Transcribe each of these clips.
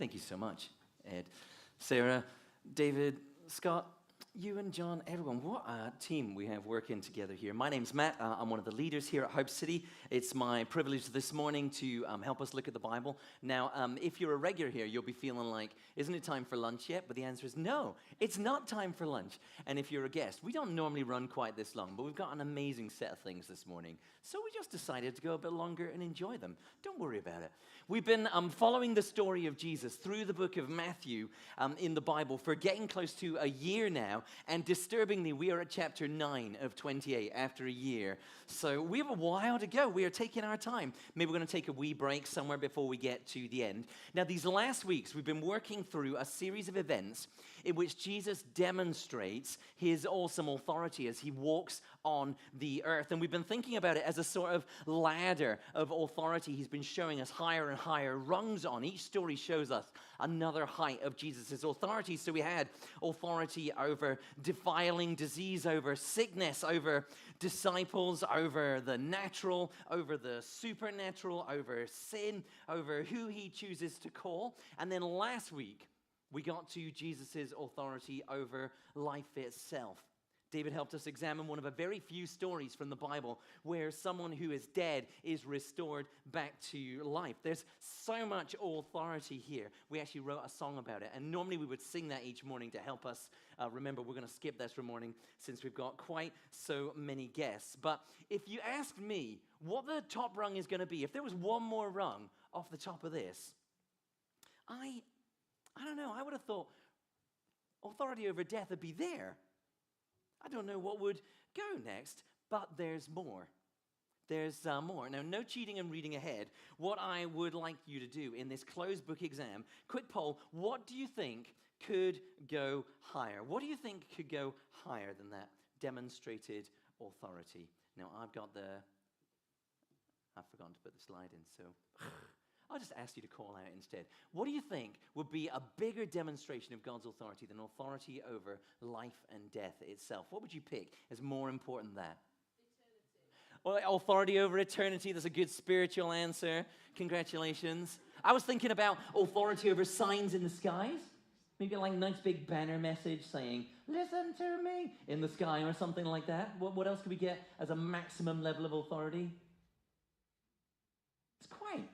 Thank you so much, Ed, Sarah, David, Scott, you and John, everyone. What a team we have working together here. My name's Matt. I'm one of the leaders here at Hope City. It's my privilege this morning to help us look at the Bible. Now, if you're a regular here, you'll be feeling like, isn't it time for lunch yet? But the answer is no, it's not time for lunch. And if you're a guest, we don't normally run quite this long, but we've got an amazing set of things this morning. So we just decided to go a bit longer and enjoy them. Don't worry about it. We've been following the story of Jesus through the book of Matthew in the Bible for getting close to a year now. And disturbingly, we are at chapter 9 of 28 after a year. So we have a while to go. We are taking our time. Maybe we're going to take a wee break somewhere before we get to the end. Now, these last weeks, we've been working through a series of events in which Jesus demonstrates his awesome authority as he walks on the earth. And we've been thinking about it as a sort of ladder of authority. He's been showing us higher and higher rungs on. Each story shows us another height of Jesus' authority. So we had authority over defiling disease, over sickness, over disciples, over the natural, over the supernatural, over sin, over who he chooses to call. And then last week, we got to Jesus' authority over life itself. David helped us examine one of a very few stories from the Bible where someone who is dead is restored back to life. There's so much authority here. We actually wrote a song about it, and normally we would sing that each morning to help us remember. We're going to skip this for morning since we've got quite so many guests. But if you asked me what the top rung is going to be, if there was one more rung off the top of this, I don't know. I would have thought authority over death would be there. I don't know what would go next, but there's more. There's more. Now, no cheating and reading ahead. What I would like you to do in this closed book exam, quick poll, what do you think could go higher? What do you think could go higher than that demonstrated authority? Now, I've forgotten to put the slide in, so I'll just ask you to call out instead. What do you think would be a bigger demonstration of God's authority than authority over life and death itself? What would you pick as more important than that? Eternity. Well, authority over eternity, that's a good spiritual answer. Congratulations. I was thinking about authority over signs in the skies. Maybe like a nice big banner message saying, listen to me, in the sky or something like that. What else could we get as a maximum level of authority? It's quite.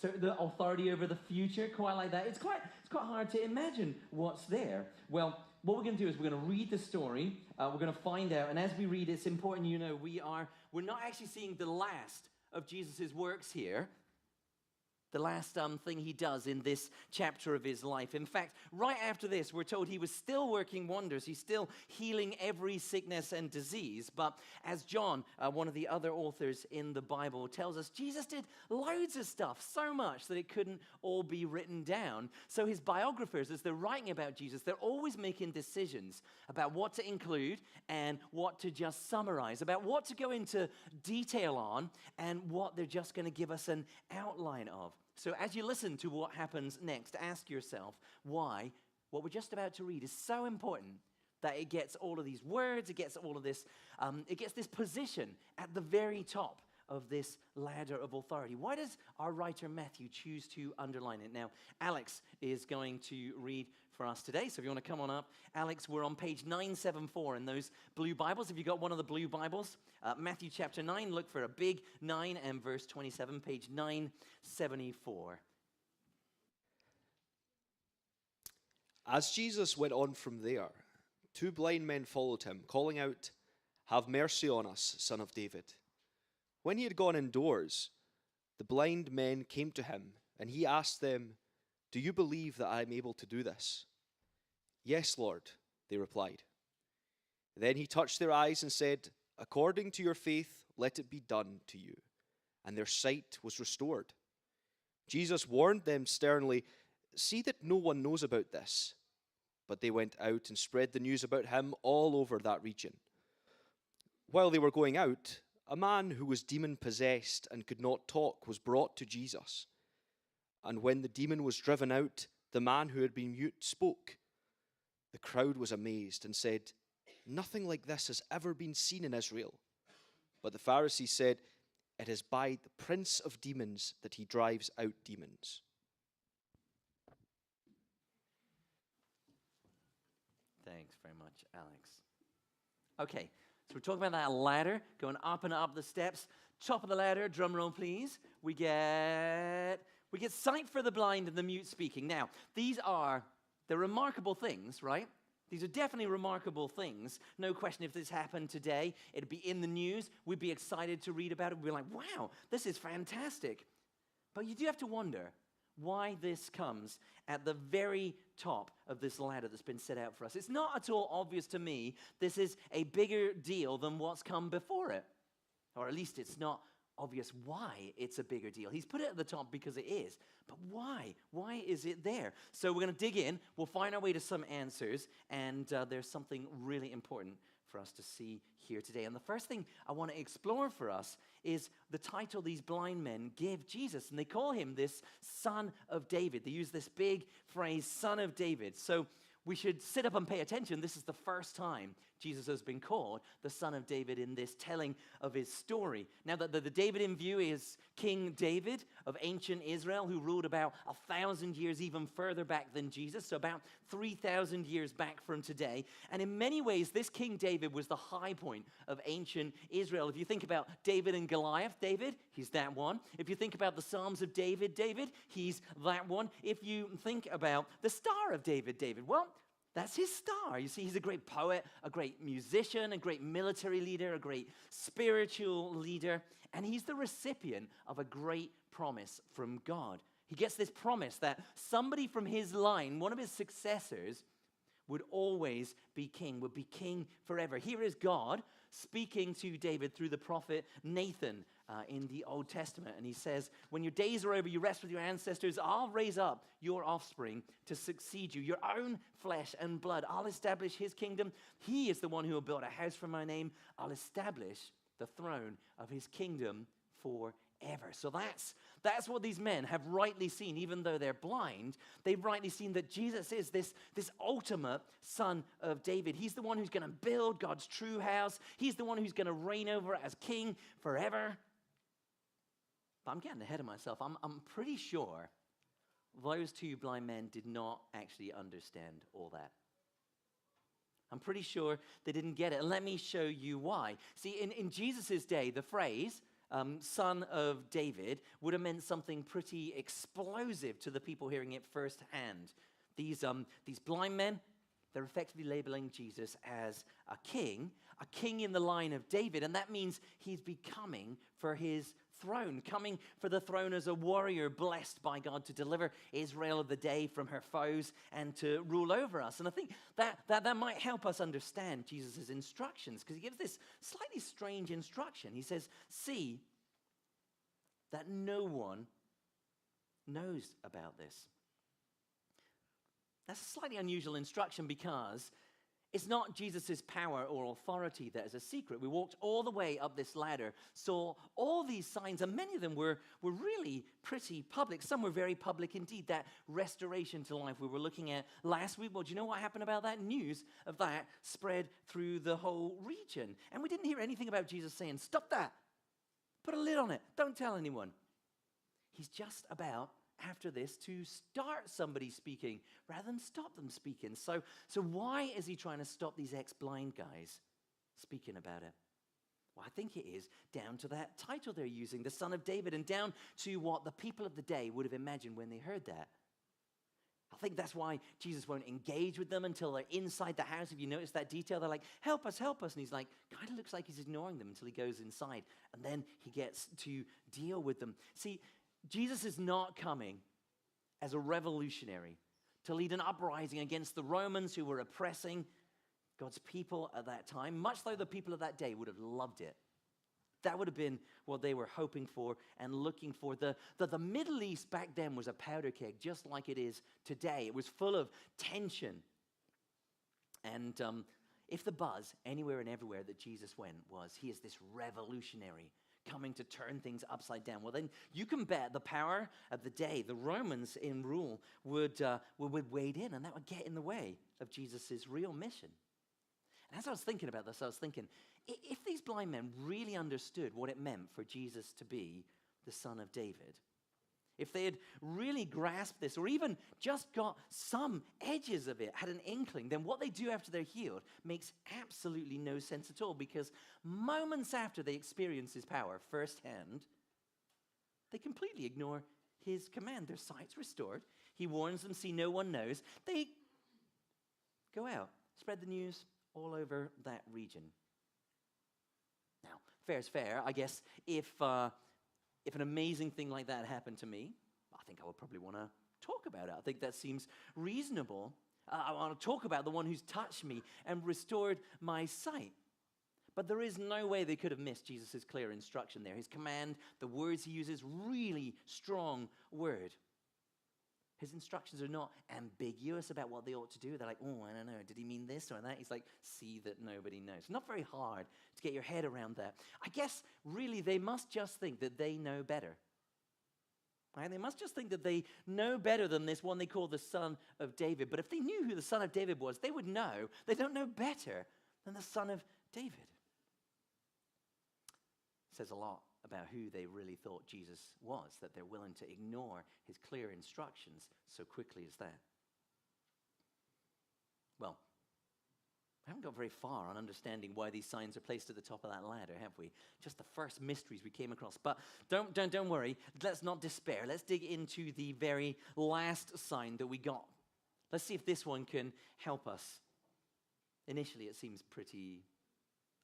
So the authority over the future, quite like that. It's quite hard to imagine what's there. Well, what we're going to do is we're going to read the story. We're going to find out. And as we read, it's important you know we're not actually seeing the last of Jesus' works here. The last thing he does in this chapter of his life. In fact, right after this, we're told he was still working wonders. He's still healing every sickness and disease. But as John, one of the other authors in the Bible, tells us, Jesus did loads of stuff, so much that it couldn't all be written down. So his biographers, as they're writing about Jesus, they're always making decisions about what to include and what to just summarize, about what to go into detail on and what they're just going to give us an outline of. So as you listen to what happens next, ask yourself why what we're just about to read is so important that it gets all of these words, it gets all of this, it gets this position at the very top of this ladder of authority. Why does our writer Matthew choose to underline it? Now, Alex is going to read for us today. So if you want to come on up, Alex, we're on page 974 in those blue Bibles. Have you got one of the blue Bibles? Matthew chapter 9, look for a big 9 and verse 27, page 974. As Jesus went on from there, 2 blind men followed him, calling out, "Have mercy on us, Son of David." When he had gone indoors, the blind men came to him, and he asked them, "Do you believe that I am able to do this?" "Yes, Lord," they replied. Then he touched their eyes and said, "According to your faith, let it be done to you." And their sight was restored. Jesus warned them sternly, "See that no one knows about this." But they went out and spread the news about him all over that region. While they were going out, a man who was demon-possessed and could not talk was brought to Jesus. And when the demon was driven out, the man who had been mute spoke. The crowd was amazed and said, "Nothing like this has ever been seen in Israel." But the Pharisees said, "It is by the prince of demons that he drives out demons." Thanks very much, Alex. Okay, so we're talking about that ladder, going up and up the steps. Top of the ladder, drum roll please. We get sight for the blind and the mute speaking. Now, they're remarkable things, right? These are definitely remarkable things. No question, if this happened today, it'd be in the news. We'd be excited to read about it. We'd be like, wow, this is fantastic. But you do have to wonder why this comes at the very top of this ladder that's been set out for us. It's not at all obvious to me this is a bigger deal than what's come before it. Or at least it's not obvious why it's a bigger deal. He's put it at the top because it is. But why? Why is it there? So we're going to dig in. We'll find our way to some answers. And there's something really important for us to see here today. And the first thing I want to explore for us is the title these blind men give Jesus. And they call him this Son of David. They use this big phrase, Son of David. So we should sit up and pay attention. This is the first time Jesus has been called the Son of David in this telling of his story. Now, the David in view is King David of ancient Israel, who ruled about 1,000 years even further back than Jesus, so about 3,000 years back from today. And in many ways, this King David was the high point of ancient Israel. If you think about David and Goliath, David, he's that one. If you think about the Psalms of David, he's that one. If you think about the Star of David, well, that's his star. You see, he's a great poet, a great musician, a great military leader, a great spiritual leader, and he's the recipient of a great promise from God. He gets this promise that somebody from his line, one of his successors, would always be king, would be king forever. Here is God speaking to David through the prophet Nathan in the Old Testament. And he says, when your days are over, you rest with your ancestors, I'll raise up your offspring to succeed you, your own flesh and blood. I'll establish his kingdom. He is the one who will build a house for my name. I'll establish the throne of his kingdom forever. So that's what these men have rightly seen. Even though they're blind, they've rightly seen that Jesus is this ultimate Son of David. He's the one who's going to build God's true house. He's the one who's going to reign over it as king forever. But I'm getting ahead of myself. I'm pretty sure those two blind men did not actually understand all that. I'm pretty sure they didn't get it. And let me show you why. See, in Jesus' day, the phrase, Son of David, would have meant something pretty explosive to the people hearing it firsthand. These blind men, they're effectively labeling Jesus as a king in the line of David, and that means he's becoming for his throne, coming for the throne as a warrior blessed by God to deliver Israel of the day from her foes and to rule over us. And I think that might help us understand Jesus' instructions, because he gives this slightly strange instruction. He says, see that no one knows about this. That's a slightly unusual instruction because it's not Jesus' power or authority that is a secret. We walked all the way up this ladder, saw all these signs, and many of them were really pretty public. Some were very public indeed. That restoration to life we were looking at last week, well, do you know what happened about that? News of that spread through the whole region. And we didn't hear anything about Jesus saying, stop that, put a lid on it, don't tell anyone. He's just about, after this, to start somebody speaking rather than stop them speaking. So why is he trying to stop these ex-blind guys speaking about it? Well, I think it is down to that title they're using, the Son of David, and down to what the people of the day would have imagined when they heard that. I think that's why Jesus won't engage with them until they're inside the house. If you notice that detail, they're like, help us. And he's like, kind of looks like he's ignoring them until he goes inside. And then he gets to deal with them. See, Jesus is not coming as a revolutionary to lead an uprising against the Romans who were oppressing God's people at that time, much though the people of that day would have loved it. That would have been what they were hoping for and looking for. The Middle East back then was a powder keg, just like it is today. It was full of tension. And if the buzz anywhere and everywhere that Jesus went was, he is this revolutionary coming to turn things upside down, well, then you can bet the power of the day, the Romans in rule, would wade in, and that would get in the way of Jesus' real mission. And as I was thinking about this, I was thinking, if these blind men really understood what it meant for Jesus to be the Son of David, If they had really grasped this, or even just got some edges of it, had an inkling, then what they do after they're healed makes absolutely no sense at all, because moments after they experience his power firsthand, they completely ignore his command. Their sight's restored. He warns them, see, no one knows. They go out, spread the news all over that region. Now, fair's fair. I guess if an amazing thing like that happened to me, I think I would probably want to talk about it. I think that seems reasonable. I want to talk about the one who's touched me and restored my sight. But there is no way they could have missed Jesus' clear instruction there. His command, the words he uses, really strong word. His instructions are not ambiguous about what they ought to do. They're like, oh, I don't know, did he mean this or that? He's like, see that nobody knows. Not very hard to get your head around that. I guess, really, they must just think that they know better. Right? They must just think that they know better than this one they call the Son of David. But if they knew who the Son of David was, they would know they don't know better than the Son of David. It says a lot about who they really thought Jesus was, that they're willing to ignore his clear instructions so quickly as that. Well, we haven't got very far on understanding why these signs are placed at the top of that ladder, have we? Just the first mysteries we came across. But don't worry. Let's not despair. Let's dig into the very last sign that we got. Let's see if this one can help us. Initially, it seems pretty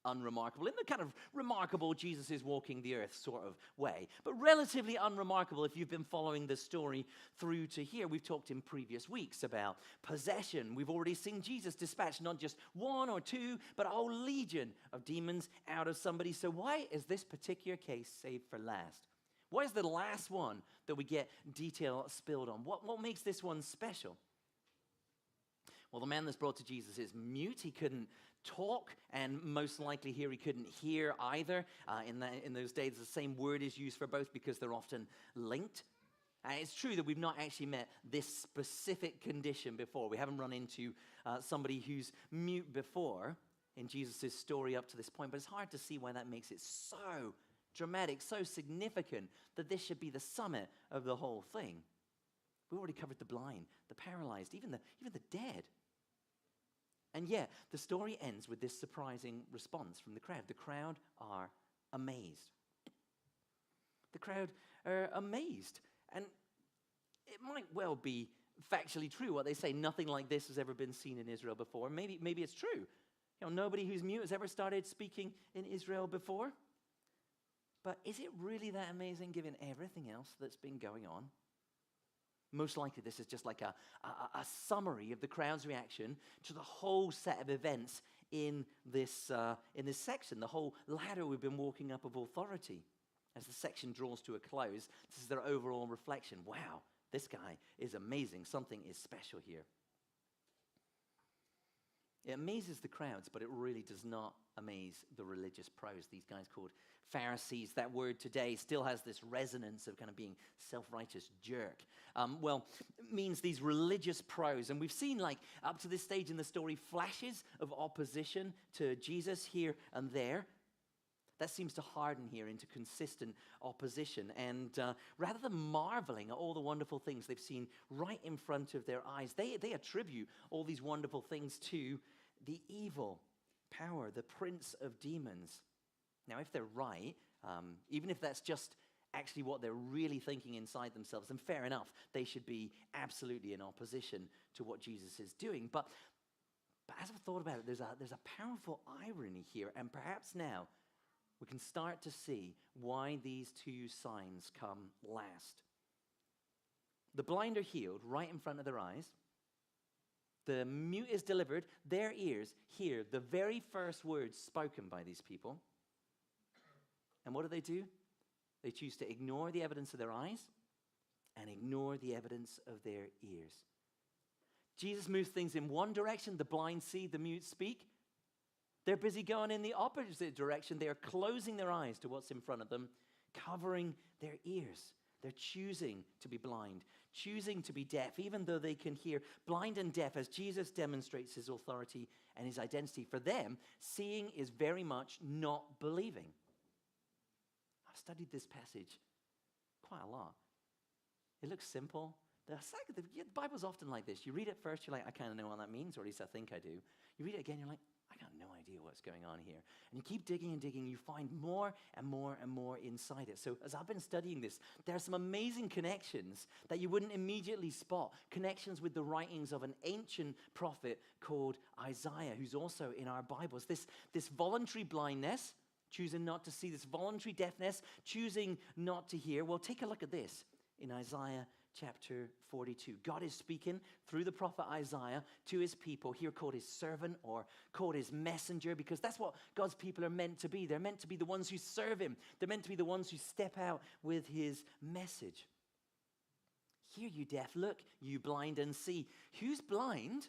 unremarkable, in the kind of remarkable Jesus is walking the earth sort of way, but relatively unremarkable if you've been following the story through to here. We've talked in previous weeks about possession. We've already seen Jesus dispatch not just one or two, but a whole legion of demons out of somebody. So why is this particular case saved for last? Why is the last one that we get detail spilled on? What makes this one special? Well, the man that's brought to Jesus is mute. He couldn't talk, and most likely here he couldn't hear either. In those days, the same word is used for both because they're often linked. It's true that we've not actually met this specific condition before. We haven't run into somebody who's mute before in Jesus' story up to this point, but it's hard to see why that makes it so dramatic, so significant, that this should be the summit of the whole thing. We already covered the blind, the paralyzed, even the dead. And yet, the story ends with this surprising response from the crowd. The crowd are amazed. The crowd are amazed. And it might well be factually true what they say. Nothing like this has ever been seen in Israel before. Maybe it's true. Nobody who's mute has ever started speaking in Israel before. But is it really that amazing given everything else that's been going on? Most likely this is just like a summary of the crowd's reaction to the whole set of events in this section, the whole ladder we've been walking up of authority. As the section draws to a close, this is their overall reflection. Wow, this guy is amazing. Something is special here. It amazes the crowds, but it really does not amaze the religious pros, these guys called Pharisees. That word today still has this resonance of kind of being self-righteous jerk. It means these religious pros. And we've seen, like, up to this stage in the story, flashes of opposition to Jesus here and there. That seems to harden here into consistent opposition. And rather than marveling at all the wonderful things they've seen right in front of their eyes, they attribute all these wonderful things to the evil power, the prince of demons. Now, if they're right, even if that's just actually what they're really thinking inside themselves, then fair enough, they should be absolutely in opposition to what Jesus is doing. But as I've thought about it, there's a powerful irony here, and perhaps now we can start to see why these two signs come last. The blind are healed right in front of their eyes. The mute is delivered. Their ears hear the very first words spoken by these people. And what do? They choose to ignore the evidence of their eyes and ignore the evidence of their ears. Jesus moves things in one direction. The blind see, the mute speak. They're busy going in the opposite direction. They are closing their eyes to what's in front of them, covering their ears. They're choosing to be blind, choosing to be deaf, even though they can hear. Blind and deaf, as Jesus demonstrates his authority and his identity. For them, seeing is very much not believing. I've studied this passage quite a lot. It looks simple. The Bible's often like this. You read it first, you're like, I kind of know what that means, or at least I think I do. You read it again, you're like, I got no idea what's going on here. And you keep digging and digging, you find more and more and more inside it. So as I've been studying this, there are some amazing connections that you wouldn't immediately spot. Connections with the writings of an ancient prophet called Isaiah, who's also in our Bibles. This voluntary blindness, choosing not to see, this voluntary deafness, choosing not to hear. Well, take a look at this in Isaiah chapter 42. God is speaking through the prophet Isaiah to his people, here called his servant or called his messenger, because that's what God's people are meant to be. They're meant to be the ones who serve him. They're meant to be the ones who step out with his message. Hear, you deaf, look, you blind, and see. Who's blind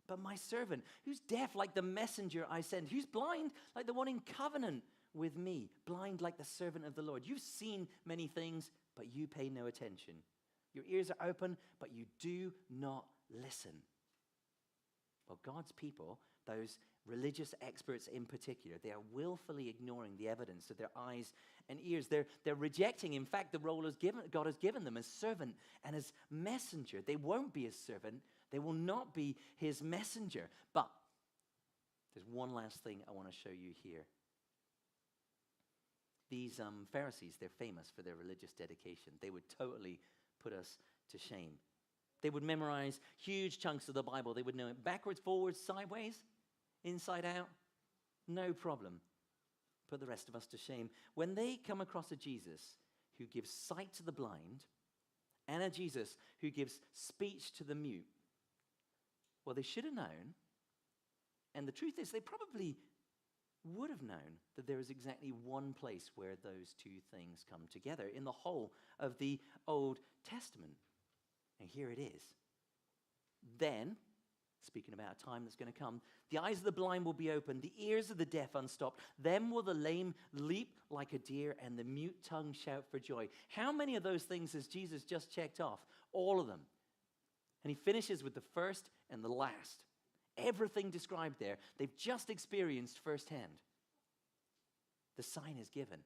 but my servant? Who's deaf like the messenger I send? Who's blind like the one in covenant with me? Blind like the servant of the Lord. You've seen many things, but you pay no attention. Your ears are open, but you do not listen. Well, God's people, those religious experts in particular, they are willfully ignoring the evidence of their eyes and ears. They're rejecting, in fact, the role God has given them as servant and as messenger. They won't be his servant. They will not be his messenger. But there's one last thing I want to show you here. These Pharisees, they're famous for their religious dedication. They would totally put us to shame. They would memorize huge chunks of the Bible. They would know it backwards, forwards, sideways, inside out. No problem. Put the rest of us to shame. When they come across a Jesus who gives sight to the blind and a Jesus who gives speech to the mute, well, they should have known. And the truth is, they probably would have known that there is exactly one place where those two things come together in the whole of the Old Testament. And here it is. Then, speaking about a time that's going to come, the eyes of the blind will be opened, the ears of the deaf unstopped. Then will the lame leap like a deer and the mute tongue shout for joy. How many of those things has Jesus just checked off? All of them. And he finishes with the first and the last. Everything described there, they've just experienced firsthand. The sign is given.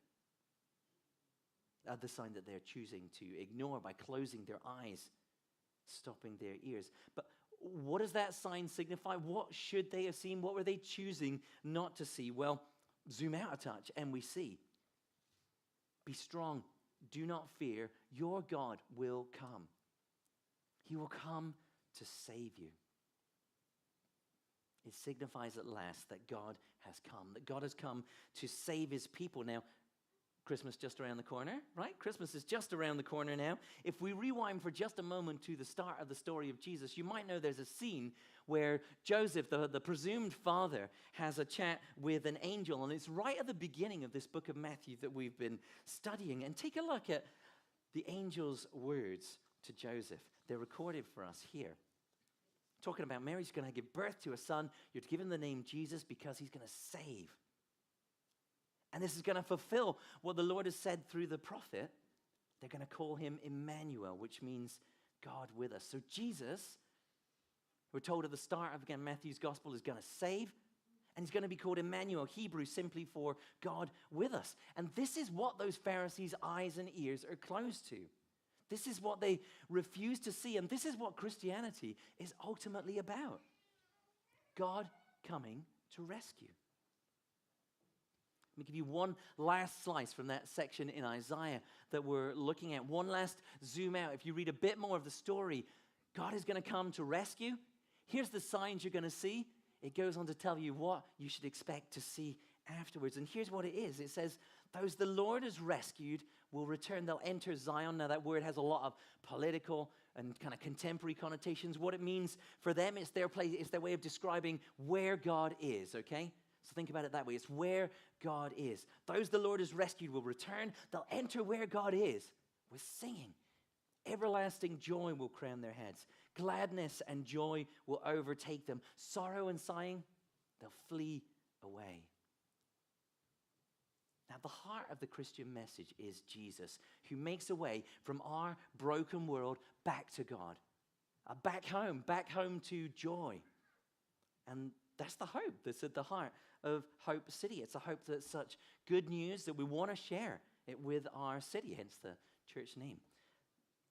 The sign that they're choosing to ignore by closing their eyes, stopping their ears. But what does that sign signify? What should they have seen? What were they choosing not to see? Well, zoom out a touch and we see. Be strong. Do not fear. Your God will come. He will come to save you. It signifies at last that God has come, that God has come to save his people. Now, Christmas just around the corner, right? Christmas is just around the corner now. If we rewind for just a moment to the start of the story of Jesus, you might know there's a scene where Joseph, the presumed father, has a chat with an angel, and it's right at the beginning of this book of Matthew that we've been studying. And take a look at the angel's words to Joseph. They're recorded for us here. Talking about Mary's going to give birth to a son. You're to give him the name Jesus because he's going to save. And this is going to fulfill what the Lord has said through the prophet. They're going to call him Emmanuel, which means God with us. So Jesus, we're told at the start of, again, Matthew's gospel, is going to save. And he's going to be called Emmanuel, Hebrew, simply for God with us. And this is what those Pharisees' eyes and ears are closed to. This is what they refuse to see, and this is what Christianity is ultimately about. God coming to rescue. Let me give you one last slice from that section in Isaiah that we're looking at. One last zoom out. If you read a bit more of the story, God is going to come to rescue. Here's the signs you're going to see. It goes on to tell you what you should expect to see afterwards. And here's what it is. It says, those the Lord has rescued will return. They'll enter Zion. Now that word has a lot of political and kind of contemporary connotations. What it means for them, it's their place, it's their way of describing where God is, okay? So think about it that way. It's where God is. Those the Lord has rescued will return. They'll enter where God is with singing. Everlasting joy will crown their heads. Gladness and joy will overtake them. Sorrow and sighing, they'll flee away. Now, the heart of the Christian message is Jesus, who makes a way from our broken world back to God, back home to joy. And that's the hope that's at the heart of Hope City. It's a hope that's such good news that we want to share it with our city, hence the church name.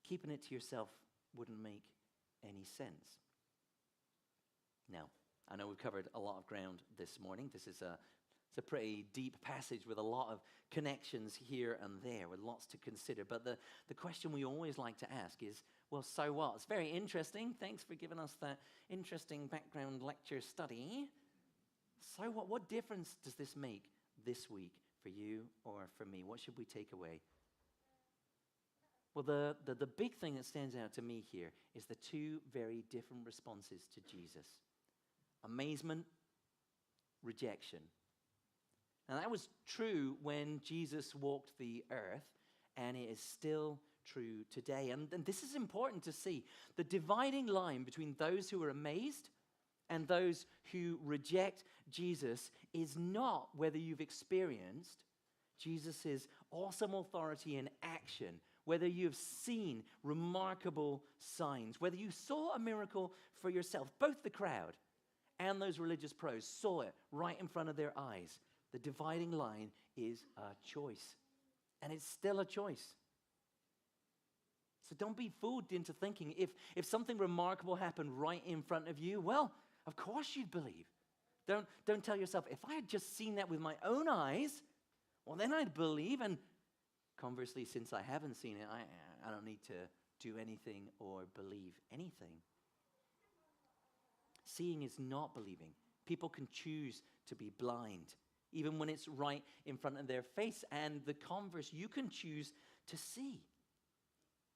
keeping it to yourself wouldn't make any sense. Now, I know we've covered a lot of ground this morning. It's a pretty deep passage with a lot of connections here and there, with lots to consider. But the question we always like to ask is, well, so what? It's very interesting. Thanks for giving us that interesting background lecture study. So what? What difference does this make this week for you or for me? What should we take away? Well, the big thing that stands out to me here is the two very different responses to Jesus. Amazement, rejection. Now, that was true when Jesus walked the earth, and it is still true today. And this is important to see. The dividing line between those who are amazed and those who reject Jesus is not whether you've experienced Jesus' awesome authority in action, whether you've seen remarkable signs, whether you saw a miracle for yourself. Both the crowd and those religious pros saw it right in front of their eyes. The dividing line is a choice, and it's still a choice. So don't be fooled into thinking if something remarkable happened right in front of you, well, of course you'd believe. Don't tell yourself, if I had just seen that with my own eyes, well, then I'd believe. And conversely, since I haven't seen it, I don't need to do anything or believe anything. Seeing is not believing. People can choose to be blind, even when it's right in front of their face. And the converse, you can choose to see.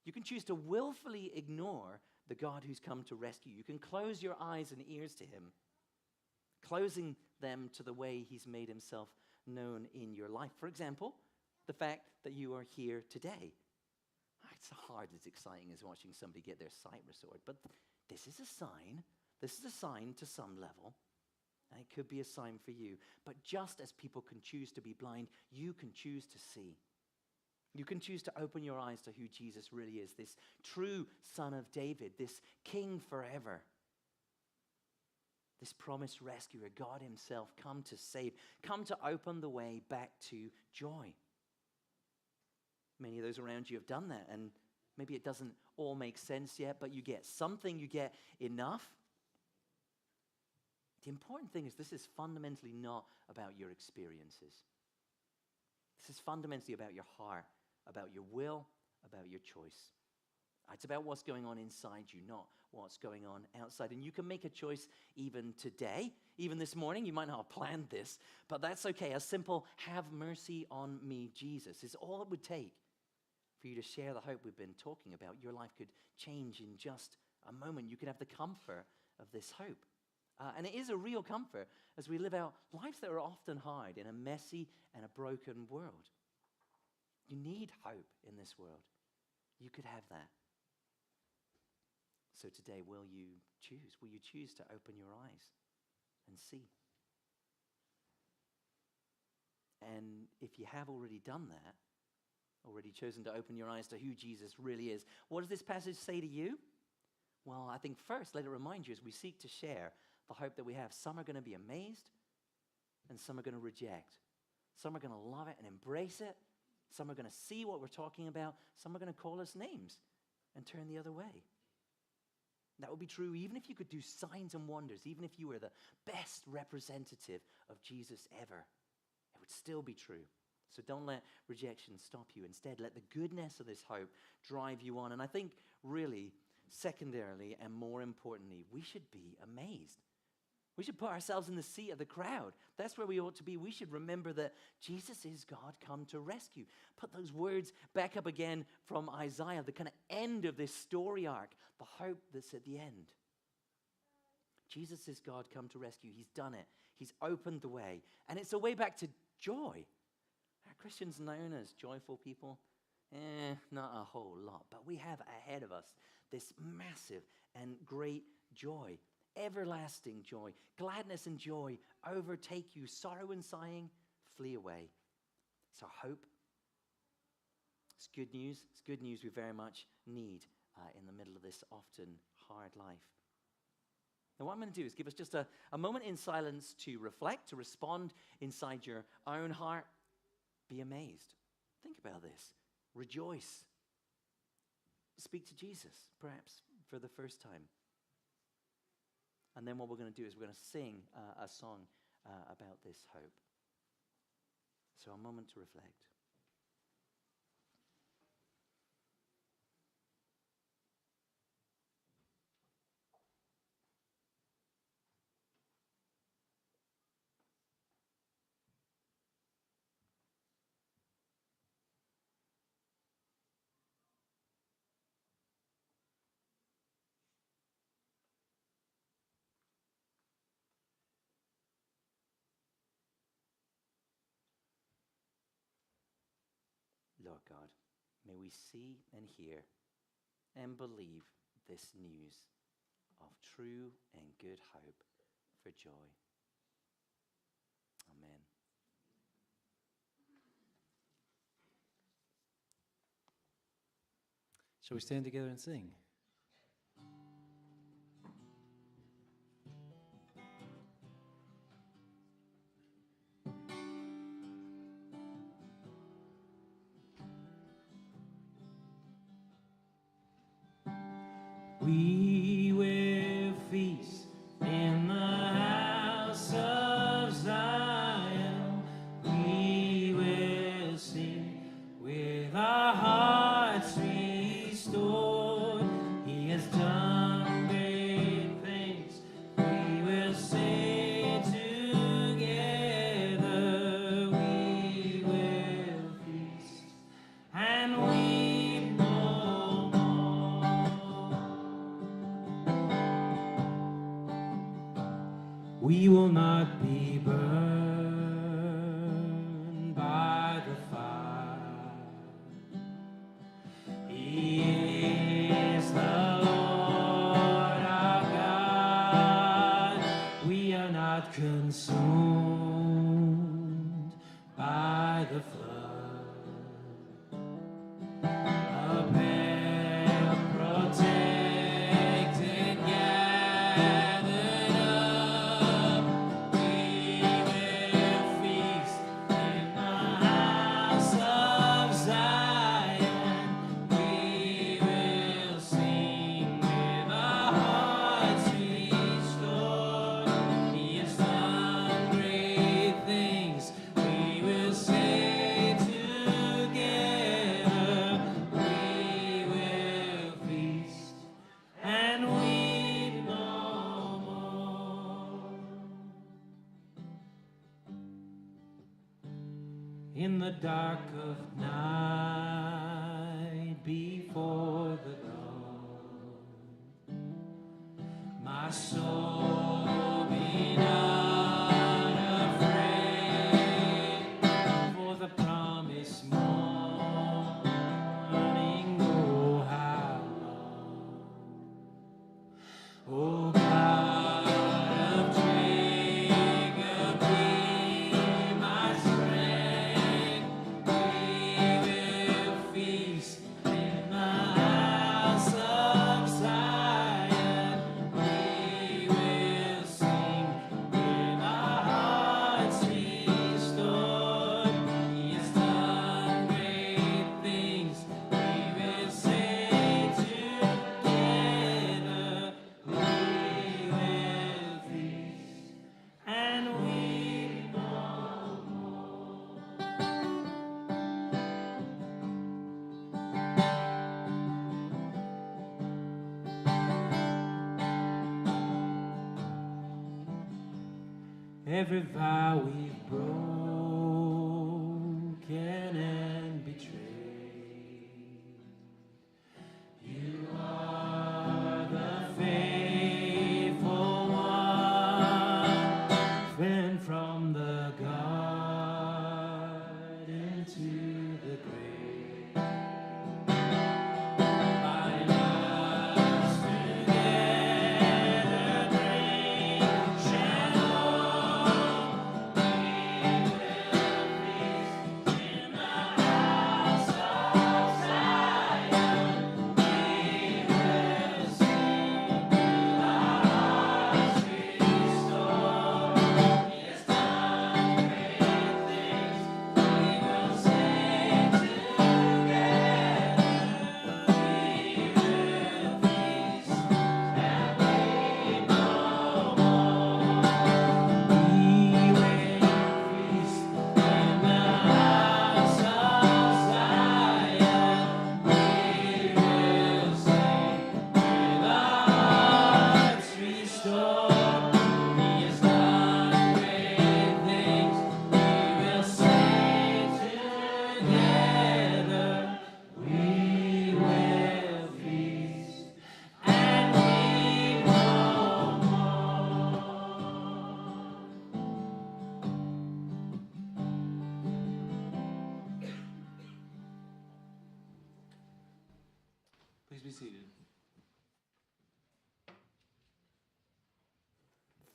You can choose to willfully ignore the God who's come to rescue. You can close your eyes and ears to him, closing them to the way he's made himself known in your life. For example, the fact that you are here today. It's hard as exciting as watching somebody get their sight restored, but this is a sign. This is a sign to some level, and it could be a sign for you. But just as people can choose to be blind, you can choose to see. You can choose to open your eyes to who Jesus really is, this true Son of David, this King forever, this promised rescuer, God himself, come to save, come to open the way back to joy. Many of those around you have done that, and maybe it doesn't all make sense yet, but you get something, you get enough. The important thing is this is fundamentally not about your experiences. This is fundamentally about your heart, about your will, about your choice. It's about what's going on inside you, not what's going on outside. And you can make a choice even today, even this morning. You might not have planned this, but that's okay. A simple, have mercy on me, Jesus, is all it would take for you to share the hope we've been talking about. Your life could change in just a moment. You could have the comfort of this hope. And it is a real comfort as we live out lives that are often hard in a messy and a broken world. You need hope in this world. You could have that. So today, will you choose? Will you choose to open your eyes and see? And if you have already done that, already chosen to open your eyes to who Jesus really is, what does this passage say to you? Well, I think first, let it remind you as we seek to share the hope that we have. Some are going to be amazed, and some are going to reject. Some are going to love it and embrace it. Some are going to see what we're talking about. Some are going to call us names and turn the other way. That would be true even if you could do signs and wonders, even if you were the best representative of Jesus ever. It would still be true. So don't let rejection stop you. Instead, let the goodness of this hope drive you on. And I think really, secondarily and more importantly, we should be amazed. We should put ourselves in the seat of the crowd. That's where we ought to be. We should remember that Jesus is God come to rescue. Put those words back up again from Isaiah, the kind of end of this story arc, the hope that's at the end. Jesus is God come to rescue. He's done it. He's opened the way. And it's a way back to joy. Are Christians known as joyful people? Not a whole lot. But we have ahead of us this massive and great joy. Everlasting joy, gladness and joy overtake you. Sorrow and sighing flee away. So hope, it's good news. It's good news we very much need in the middle of this often hard life. Now what I'm going to do is give us just a moment in silence to reflect, to respond inside your own heart. Be amazed. Think about this. Rejoice. speak to Jesus, perhaps for the first time. And then what we're going to do is we're going to sing a song about this hope. So a moment to reflect. Lord God, may we see and hear and believe this news of true and good hope for joy. Amen. Shall we stand together and sing? We will feast in the house of Zion. We will sing with our hearts restored. He has done great things. We will say together, we will feast and weep no more. We will not be burned by the fire. He is the Lord our God. We are not consumed by the flood. A pale, protected, gathered up, we will feast in the house of Zion. We will sing with our hearts restored. He has done great things. We will say together, we will feast and weep no more. In the dark of night, before the dawn, my soul be not afraid, for the promised morning, oh how long. O God of Jacob, be my strength. We will feast in the house of Zion. We will sing with our hearts restored. He has done great things. We will say together, we will feast and weep no more. Every vow we've broken and betrayed, you are the faithful one, friend from the garden to the grave. Bind us together, great shalom. We will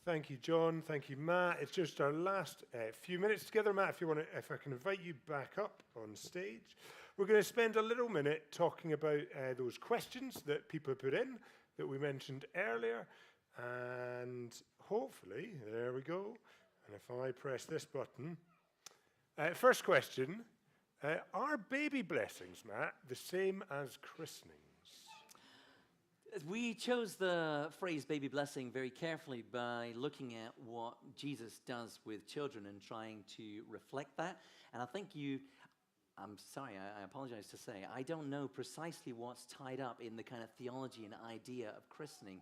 Thank you, John. Thank you, Matt. It's just our last few minutes together. Matt, if I can invite you back up on stage. We're going to spend a little minute talking about those questions that people put in that we mentioned earlier. And hopefully, there we go. And if I press this button. First question, are baby blessings, Matt, the same as christenings? We chose the phrase baby blessing very carefully by looking at what Jesus does with children and trying to reflect that. And I think I'm sorry, I apologize to say, I don't know precisely what's tied up in the kind of theology and idea of christening.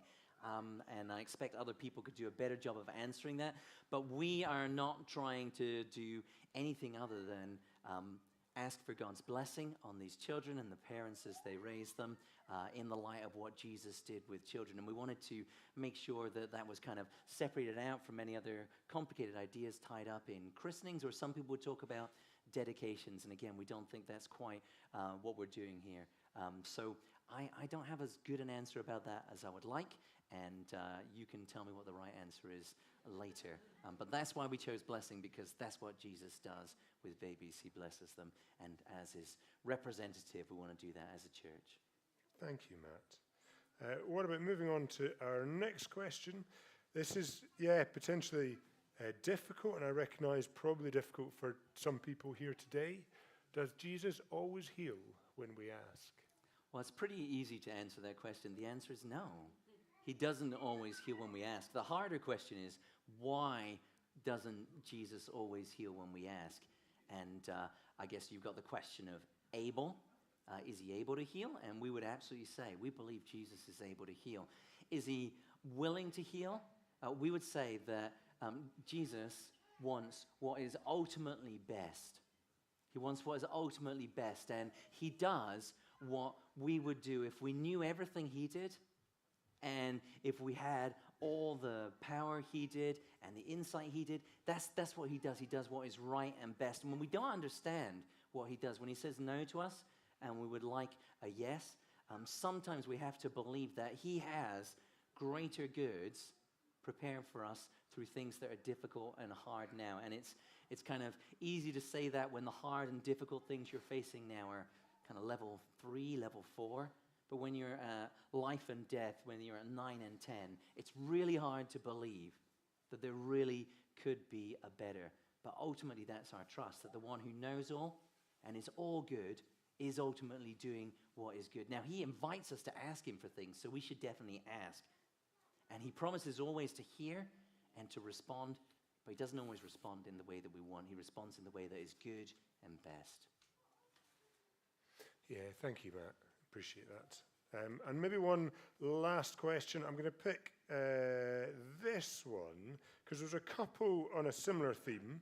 And I expect other people could do a better job of answering that. But we are not trying to do anything other than ask for God's blessing on these children and the parents as they raise them in the light of what Jesus did with children. And we wanted to make sure that that was kind of separated out from any other complicated ideas tied up in christenings, or some people would talk about dedications. And again, we don't think that's quite what we're doing here. So I don't have as good an answer about that as I would like, and you can tell me what the right answer is later. But that's why we chose blessing, because that's what Jesus does with babies. He blesses them, and as his representative, we want to do that as a church. Thank you, Matt. What about moving on to our next question? This is, potentially difficult, and I recognize probably difficult for some people here today. Does Jesus always heal when we ask? Well, it's pretty easy to answer that question. The answer is no. He doesn't always heal when we ask. The harder question is, why doesn't Jesus always heal when we ask? And I guess you've got the question of able. Is he able to heal? And we would absolutely say, we believe Jesus is able to heal. Is he willing to heal? We would say that Jesus wants what is ultimately best. He wants what is ultimately best, and he does what we would do if we knew everything he did, and if we had all the power he did and the insight he did. That's what he does. He does what is right and best. And when we don't understand what he does, when he says no to us and we would like a yes, sometimes we have to believe that he has greater goods prepared for us through things that are difficult and hard now. And it's kind of easy to say that when the hard and difficult things you're facing now are kind of level 3, level 4. But when you're at life and death, when you're at 9 and 10, it's really hard to believe that there really could be a better. But ultimately, that's our trust, that the one who knows all and is all good is ultimately doing what is good. Now, he invites us to ask him for things, so we should definitely ask. And he promises always to hear and to respond, but he doesn't always respond in the way that we want. He responds in the way that is good and best. Yeah, thank you, Matt. Appreciate that. And maybe one last question. I'm going to pick this one, because there's a couple on a similar theme.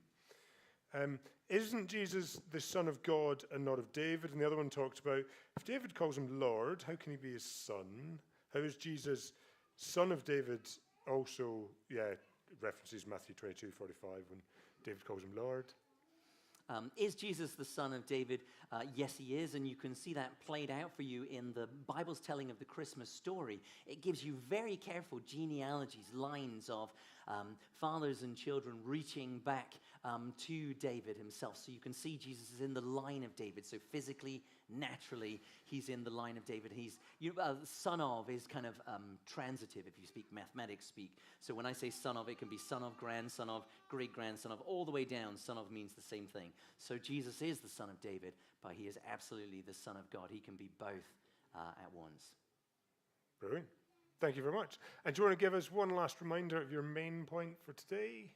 Isn't Jesus the Son of God and not of David? And the other one talked about, if David calls him Lord, how can he be his son? How is Jesus Son of David also, references Matthew 22:45 when David calls him Lord. Is Jesus the son of David? Yes, he is, and you can see that played out for you in the Bible's telling of the Christmas story. It gives you very careful genealogies, lines of fathers and children reaching back to David himself. So you can see Jesus is in the line of David. So physically, naturally, he's in the line of David. He's son of is kind of transitive, if you speak mathematics speak. So when I say son of, it can be son of, grandson of, great-grandson of, all the way down. Son of means the same thing. So Jesus is the son of David, but he is absolutely the son of God. He can be both at once. Brilliant. Thank you very much. And do you want to give us one last reminder of your main point for today?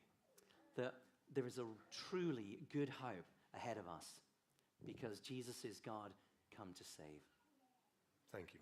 That there is a truly good hope ahead of us because Jesus is God come to save. Thank you, Matt.